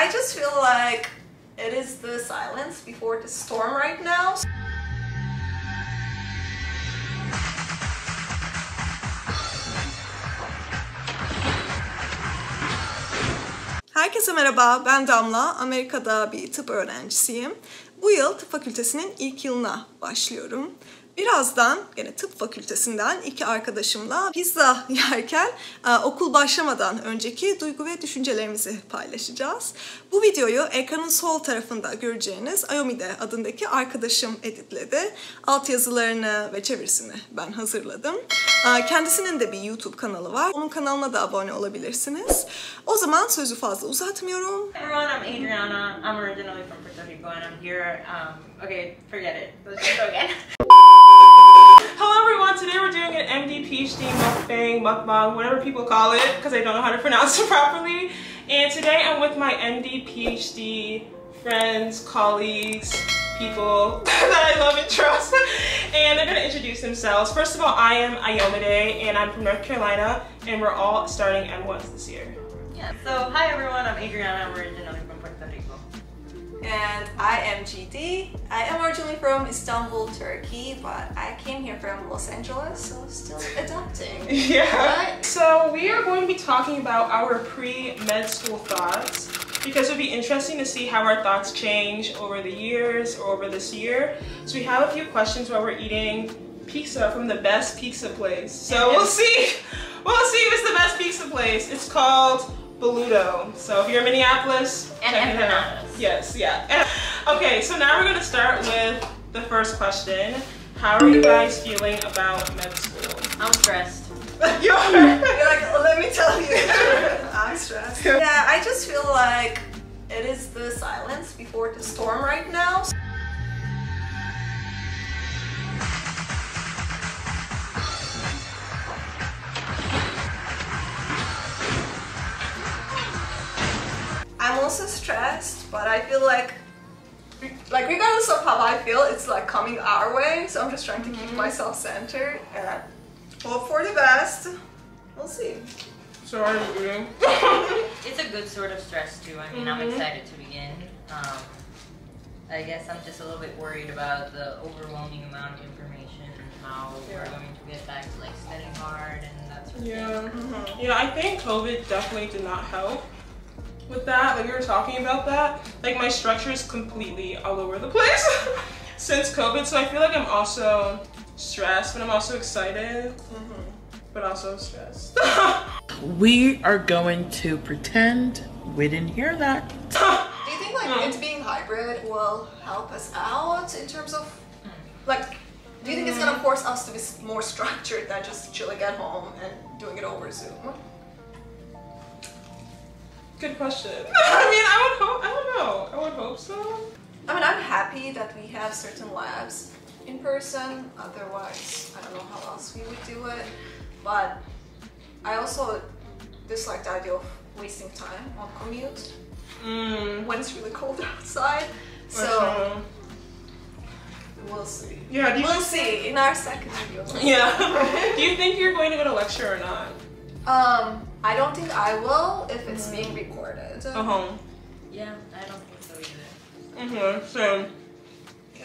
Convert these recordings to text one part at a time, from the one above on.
I just feel like it is the silence before the storm right now. Herkese merhaba, ben Damla. Amerika'da bir tıp öğrencisiyim. Bu yıl tıp fakültesinin ilk yılına başlıyorum. Birazdan gene tıp fakültesinden iki arkadaşımla pizza yerken okul başlamadan önceki duygu ve düşüncelerimizi paylaşacağız. Bu videoyu ekranın sol tarafında göreceğiniz Ayomide adındaki arkadaşım editledi. Altyazılarını ve çevirisini ben hazırladım. Kendisinin de bir YouTube kanalı var. Onun kanalına da abone olabilirsiniz. O zaman sözü fazla uzatmıyorum. Hey everyone, I'm Adriana. I'm originally from Puerto Rico and I'm here. Okay, forget it. Let's just go again. Hello everyone, today we're doing an MD, PhD, mukbang, whatever people call it, because I don't know how to pronounce it properly. And today I'm with my MD, PhD friends, colleagues, people that I love and trust. And they're going to introduce themselves. First of all, I am Ayomide and I'm from North Carolina and we're all starting M1s this year. Yeah, so hi everyone, I'm Adriana. I'm originally from Puerto Rico. And I am GD. I am originally from Istanbul, Turkey, but I came here from Los Angeles, so still adapting. Yeah. Right? So we are going to be talking about our pre-med school thoughts because it would be interesting to see how our thoughts change over the years or over this year. So we have a few questions while we're eating pizza from the best pizza place. So we'll see. We'll see if it's the best pizza place. It's called Boludo. So if you're in Minneapolis, And check it out. empanadas. Yes, yeah. Okay, so now we're gonna start with the first question. How are you guys feeling about med school? I'm stressed. You are? You're like, let me tell you. I'm stressed. Yeah, I just feel like it is the silence before the storm right now. I'm also stressed, but I feel like regardless of how I feel, it's like coming our way. So I'm just trying to keep myself centered and hope for the best. We'll see. So are you doing? It's a good sort of stress too. I mean, I'm excited to begin. I guess I'm just a little bit worried about the overwhelming amount of information and how we're going to get back to like studying hard and that sort of thing. Yeah, I think COVID definitely did not help with that. Like we were talking about that. Like my structure is completely all over the place since COVID. So I feel like I'm also stressed, but I'm also excited, but also stressed. We are going to pretend we didn't hear that. Do you think like it being hybrid will help us out in terms of like? Do you think it's gonna force us to be more structured than just chilling at home and doing it over Zoom? Good question. I mean, I don't know. I would hope so. I mean, I'm happy that we have certain labs in person. Otherwise, I don't know how else we would do it. But I also dislike the idea of wasting time on commute when it's really cold outside. So we'll see. Yeah. We'll see in our second video. Yeah. Do you think you're going to go to lecture or not? I don't think I will if it's being recorded. Yeah, I don't think so either. So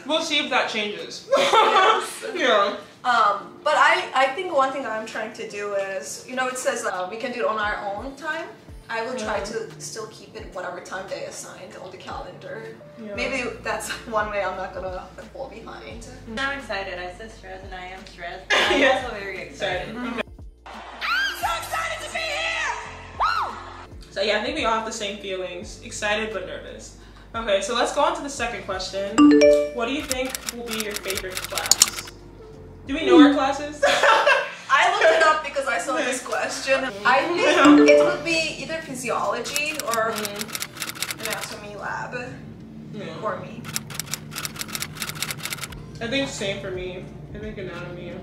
we'll see if that changes. Yes. Yeah. But I think one thing I'm trying to do is, you know, it says we can do it on our own time. I will try to still keep it whatever time they assigned on the calendar. Yeah. Maybe that's one way I'm not gonna fall behind. I'm excited. I said stressed and I am stressed. But I'm also very excited. So yeah, I think we all have the same feelings, excited but nervous. Okay, so let's go on to the second question. What do you think will be your favorite class? Do we know our classes? I looked it up because I saw this question. I think it would be either physiology or anatomy lab for me. I think same for me. I think anatomy.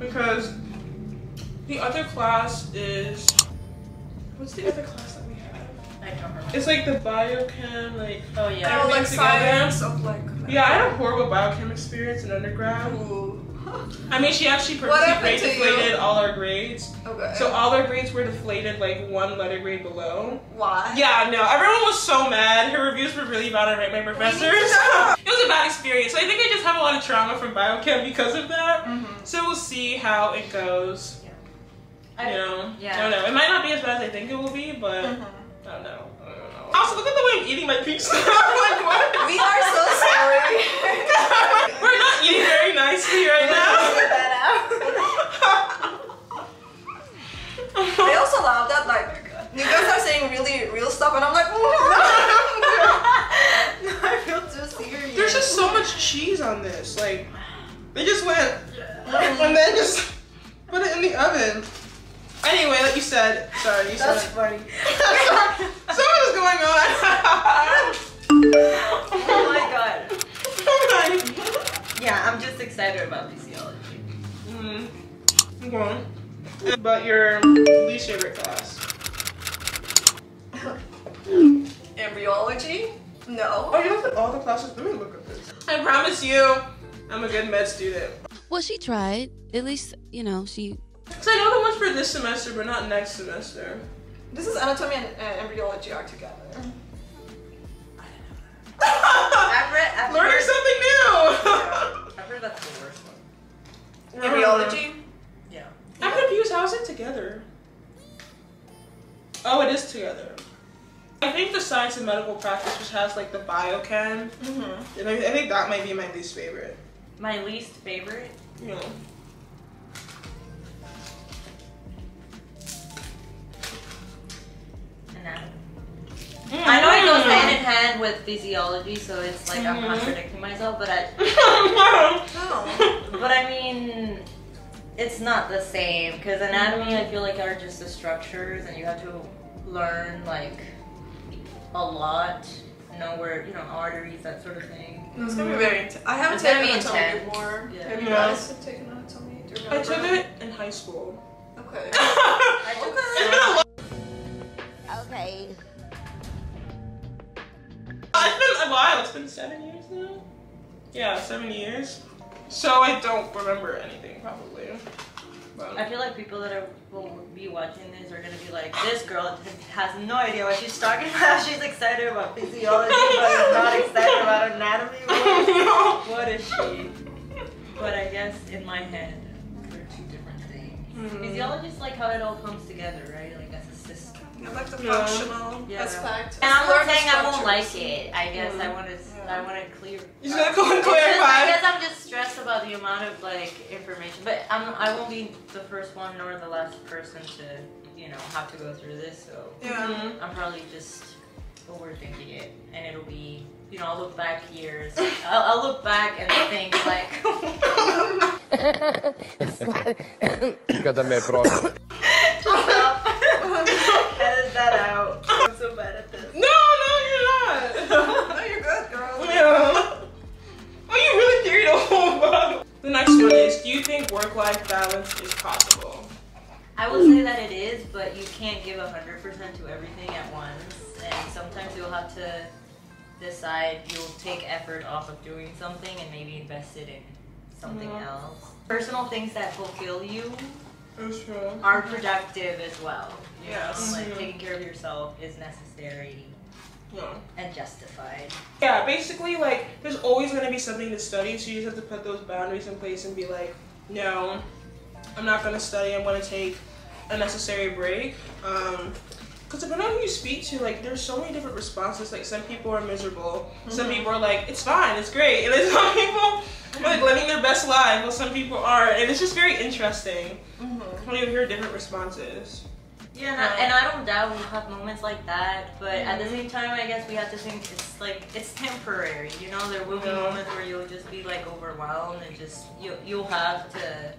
Because the other class is, what's the other class that we have? I don't remember. It's like the biochem, like yeah. Like everything together. science of like. Yeah, I had a horrible biochem experience in undergrad. Ooh. I mean, she actually What happened grade to you? deflated all our grades. Okay. So all our grades were deflated like one letter grade below. Why? Yeah, no, everyone was so mad. Her reviews were really bad. I rate my professors. It was a bad experience. So I think I just have a lot of trauma from biochem because of that. So we'll see how it goes. I don't Yeah. know. It might not be as bad as I think it will be, but I don't know. Also, look at the way I'm eating my pizza. I'm like, what? We are so sorry. We're not eating very nicely right now. I also love that, like, you guys are saying really real stuff, and I'm like, I feel too serious. There's just so much cheese on this. Like, they just went and then just put it in the oven. Anyway, like you said, sorry, you That's said funny. something is going on. Oh my god. Oh Yeah, I'm just excited about physiology. Okay. But your least favorite class? Embryology? No. Oh, you looked at all the classes? Let me look at this. I promise you, I'm a good med student. Well, she tried. At least, you know, she... So I know the ones for this semester, but not next semester. This is anatomy and embryology are together. I've Learning heard, something new! I've heard that's the worst one. Embryology? Yeah. I'm confused. How is it together? Oh, it is together. I think the science and medical practice, which has like the biochem, and I think that might be my least favorite. My least favorite? You know. Anatomy. I know it goes hand in hand with physiology, so it's like I'm contradicting myself, but Oh. but I mean, it's not the same, because anatomy I feel like are just the structures, and you have to learn like a lot, know where, you know, arteries, that sort of thing. It's gonna be very intense. I haven't It's gonna taken be anatomy intense. before. Yeah. Have you Yeah. guys have taken anatomy? Do you I took remember? it in high school. Okay. Okay. It's been a while. It's been 7 years now. Yeah, 7 years. So I don't remember anything probably. But I feel like people that will be watching this are gonna be like, this girl has no idea what she's talking about. She's excited about physiology, but is not excited about anatomy. What is she? But I guess in my head, they're two different things. Physiology is like how it all comes together, right? Like as a system. I like the Yeah. functional Yeah. aspect. And I'm not Learn the saying I won't like structures. it. I guess I want to clear. you just gotta go and It's just, I clarify. guess I'm just stressed about the amount of like information, but I won't be the first one nor the last person to, you know, have to go through this. So Yeah. I'm probably just overthinking it, and it'll be, you know, I'll look back years. I'll look back and think like. Kada me prosto. Stop. Edit that out. I'm so bad at this. No, you're not. No, you're good, girl. Yeah. Oh, you really carried a whole bottle. The next one is, do you think work-life balance is possible? I will say that it is, but you can't give 100% to everything at once, and sometimes you'll have to decide you'll take effort off of doing something and maybe invest it in something else. Personal things that fulfill you That's true. are productive as well. You know? Yes. Like taking care of yourself is necessary Yeah. and justified. Yeah, basically, like, there's always going to be something to study, so you just have to put those boundaries in place and be like, no, I'm not going to study, I'm going to take a necessary break. Because depending on who you speak to, like, there's so many different responses. Like, some people are miserable, some people are like, it's fine, it's great, and then some people are like living their best life, while some people aren't, and it's just very interesting when you hear different responses. Yeah, and I don't doubt we'll have moments like that, but at the same time, I guess we have to think it's like, it's temporary, you know? There will be moments where you'll just be like overwhelmed and just, you'll have to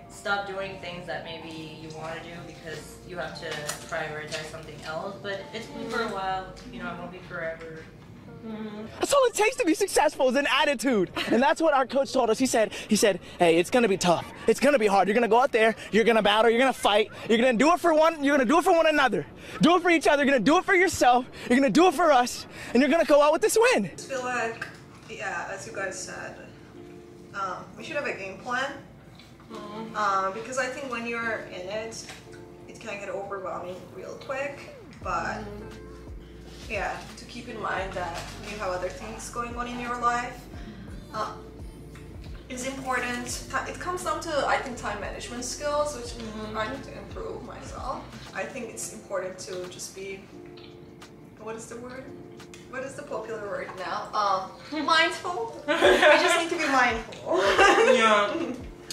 stop doing things that maybe you want to do because you have to prioritize something else, but it's been for a while, you know, it won't be forever. That's all it takes to be successful is an attitude. And that's what our coach told us. He said, hey, it's gonna be tough. It's gonna be hard. You're gonna go out there, you're gonna battle, you're gonna fight, you're gonna do it for one another. Do it for each other, you're gonna do it for yourself, you're gonna do it for us, and you're gonna go out with this win. I feel like, yeah, as you guys said, we should have a game plan. Because I think when you're in it, it can get overwhelming real quick. But yeah, to keep in mind that you have other things going on in your life is important. It comes down to, I think, time management skills, which I need to improve myself. I think it's important to just be, what is the word? What is the popular word now? Mindful. You just need to be mindful. Yeah.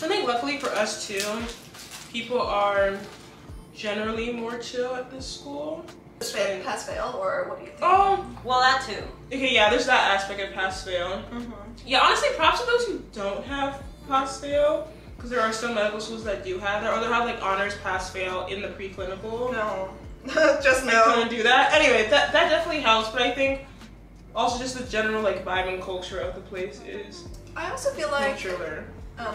I think luckily for us too, people are generally more chill at this school. Pass fail, or what do you think? Well, that too. Okay, yeah, there's that aspect of pass fail. Yeah, honestly, props to those who don't have pass fail, because there are some medical schools that do have that, or they'll have like honors pass fail in the preclinical. No, just no. I couldn't do that. Anyway, that definitely helps, but I think also just the general like vibe and culture of the place is. I also feel like chiller.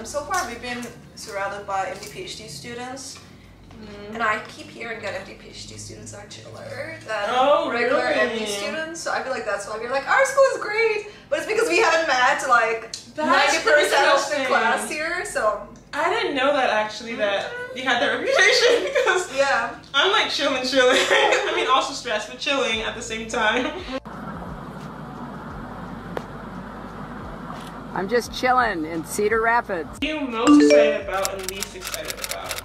So far we've been surrounded by MD PhD students. And I keep hearing that MD PhD students are chiller than regular MD students. So I feel like that's why we're like, our school is great, but it's because we haven't met like 90% of the class here. So I didn't know that actually, that you had that reputation, because I'm like chilling. I mean, also stressed, but chilling at the same time. I'm just chilling in Cedar Rapids. What are you most excited about and least excited about?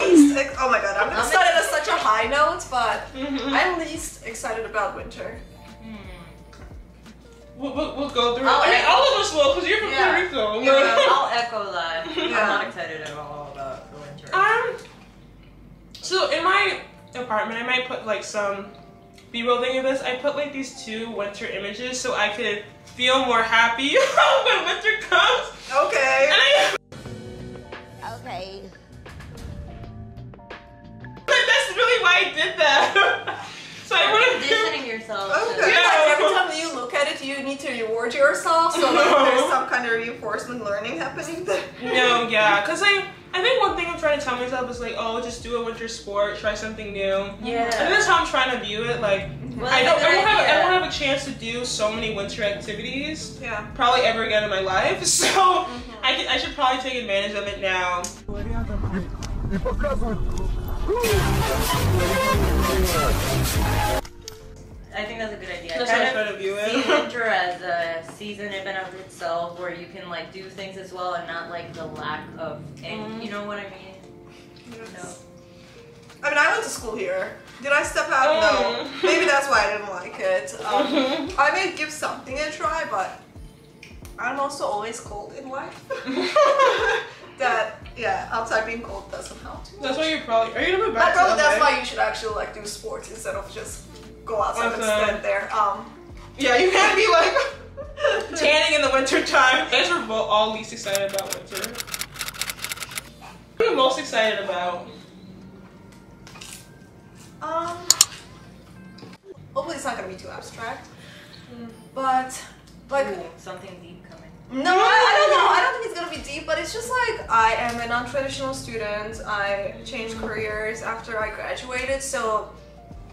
Oh my god, I'm gonna start at such a high note, but I'm least excited about winter. We'll go through it. I mean, all of us will, because you're from Puerto Rico. Yeah, I'll echo that. I'm not excited at all about the winter. So in my apartment, I might put like some B-roll thing of this. I put like these 2 winter images so I could feel more happy when winter comes. Okay. Okay. That's really why I did that. So I would have conditioning yourself. Okay. Like every time you look at it, you need to reward yourself. So like there's some kind of reinforcement learning happening there. No, yeah, because I think one thing I'm trying to tell myself is like, oh, just do a winter sport, try something new. Yeah. And that's how I'm trying to view it. Like, well, I won't have a chance to do so many winter activities. Yeah. Probably ever again in my life. So I should probably take advantage of it now. I think that's a good idea. That's how I try to view it. See winter as a season in and of itself, where you can like do things as well, and not like the lack of. You know what I mean? Yes. No. I mean, I went to school here. Did I step out? No. Maybe that's why I didn't like it. I may give something a try, but I'm also always cold in life. Outside being cold doesn't help too much. That's why you're probably. Are you gonna go back to LA? That's why you should actually like do sports instead of just go outside and stand there. Yeah, you can't be like tanning in the winter time. You guys are all least excited about winter. What are you most excited about? Hopefully it's not gonna be too abstract. But like something deep coming. No, I don't know. I don't think it's gonna be deep, but it's just like I am a non-traditional student. I changed careers after I graduated, so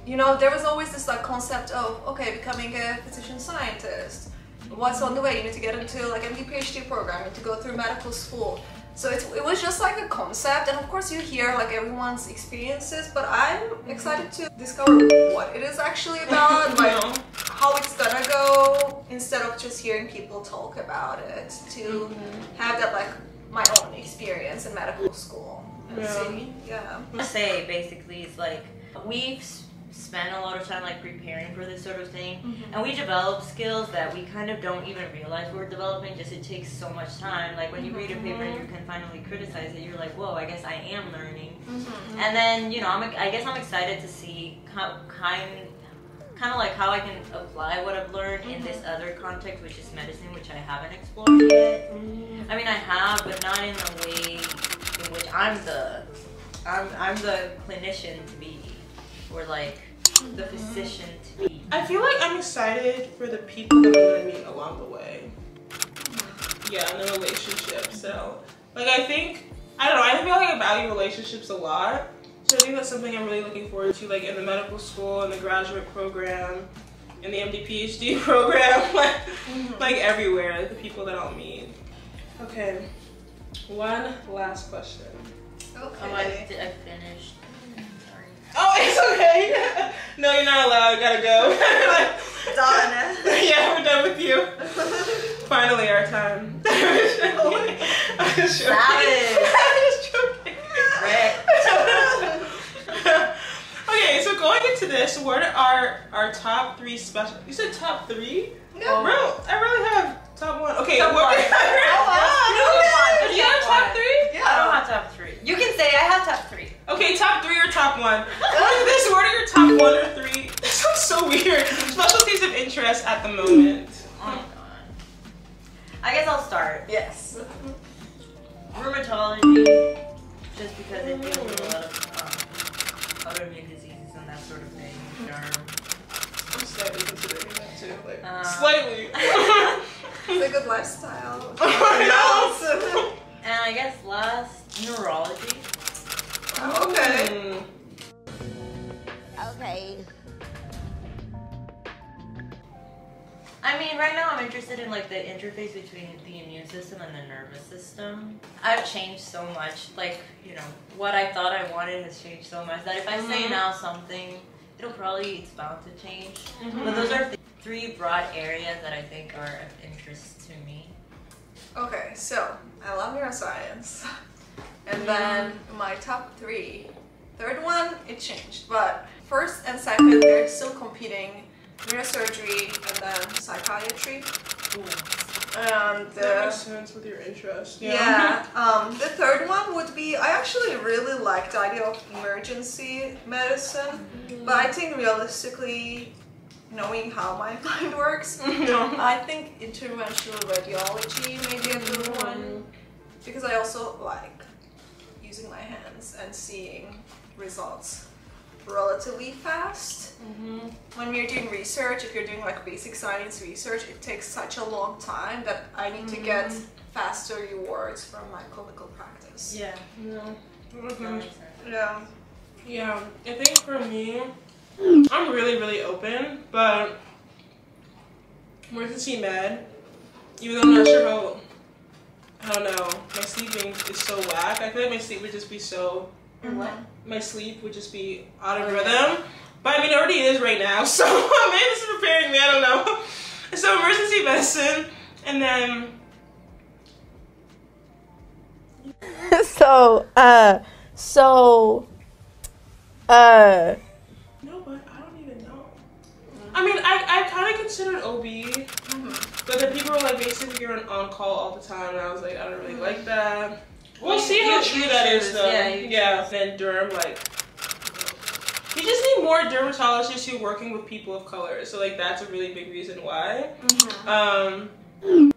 you know there was always this like concept of becoming a physician scientist. What's on the way? You need to get into like MD PhD program. You need to go through medical school. So it was just like a concept, and of course you hear like everyone's experiences, but I'm excited to discover what it is actually about, like how it's gonna go, instead of just hearing people talk about it, to have that like my own experience in medical school. I say basically it's like we've spent a lot of time like preparing for this sort of thing, and we develop skills that we kind of don't even realize we're developing. Just it takes so much time. Like when you read a paper and you can finally criticize it, you're like, whoa, I guess I am learning. And then I guess I'm excited to see kind of like how I can apply what I've learned in this other context, which is medicine, which I haven't explored yet. I mean, I have, but not in the way in which I'm the clinician to be, or like the physician to be. I feel like I'm excited for the people that I'm gonna meet along the way. Yeah, in the relationship. So, like, I feel like I value relationships a lot. So I think that's something I'm really looking forward to, like in the medical school and the graduate program. in the MD PhD program, like everywhere, like the people that I'll meet. Okay, one last question. Okay. Oh, I finished. Sorry. Oh, it's okay. No, you're not allowed. You gotta go. Done. Yeah, we're done with you. Finally, our time. Okay, so going into this, what are our top 3 special? You said top 3? No. Bro, I really have top 1. Okay, Top what? one. Do you have top 3? I don't have top 3. You can say I have top 3. Okay, top 3 or top 1? This, what are your top 1 or 3? This sounds so weird. Specialties of interest at the moment. Oh my god. I guess I'll start. Yes. Rheumatology, just because it deals with a lot of autoimmune diseases and that sort of thing. I'm slightly considering that too. Like, slightly. It's a good lifestyle. And I guess last, neurology. Okay. Okay. I mean, right now I'm interested in like the interface between the immune system and the nervous system. I've changed so much. Like, you know, what I thought I wanted has changed so much that if I say now something, it's bound to change. But those are 3 broad areas that I think are of interest to me. Okay, so I love neuroscience. And then my top 3. Third one, it changed. But first and second, they're still competing. Neurosurgery and then psychiatry. And that makes sense with your interest. Yeah. The third one would be, I actually really like the idea of emergency medicine, but I think realistically, knowing how my mind works, I think interventional radiology may be a good one, because I also like using my hands and seeing results relatively fast. When you're doing research, if you're doing like basic science research, it takes such a long time that I need to get faster rewards from my clinical practice. Yeah. That makes sense. Yeah. Yeah, I think for me, I'm really, really open, but emergency med, even though I'm not sure how, I don't know, my sleeping is so whack. I feel like my sleep would just be so, my sleep would just be out of rhythm. But I mean, it already is right now, so maybe this is preparing me, I don't know. So emergency medicine, and then... No, but I don't even know. I mean, I kind of considered OB, but then people were like, basically you're on call all the time, and I was like, I don't really like that. We'll see how true that is, though. Yeah, then derm, like, you just need more dermatologists who are working with people of color, so like that's a really big reason why.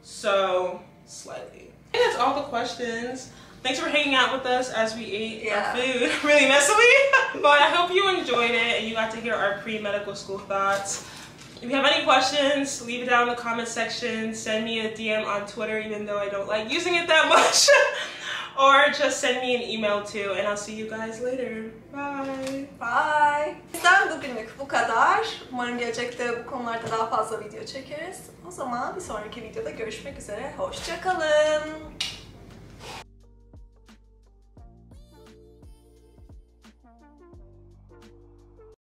So slightly. I think that's all the questions. Thanks for hanging out with us as we ate our food really messily, but I hope you enjoyed it and you got to hear our pre-medical school thoughts. If you have any questions, leave it down in the comment section. Send me a DM on Twitter, even though I don't like using it that much. Or just send me an email too, and I'll see you guys later. Bye. Bye. Bizden bugünlük bu kadar. Umarım gelecekte bu konularda daha fazla video çekeriz. O zaman bir sonraki videoda görüşmek üzere. Hoşça kalın.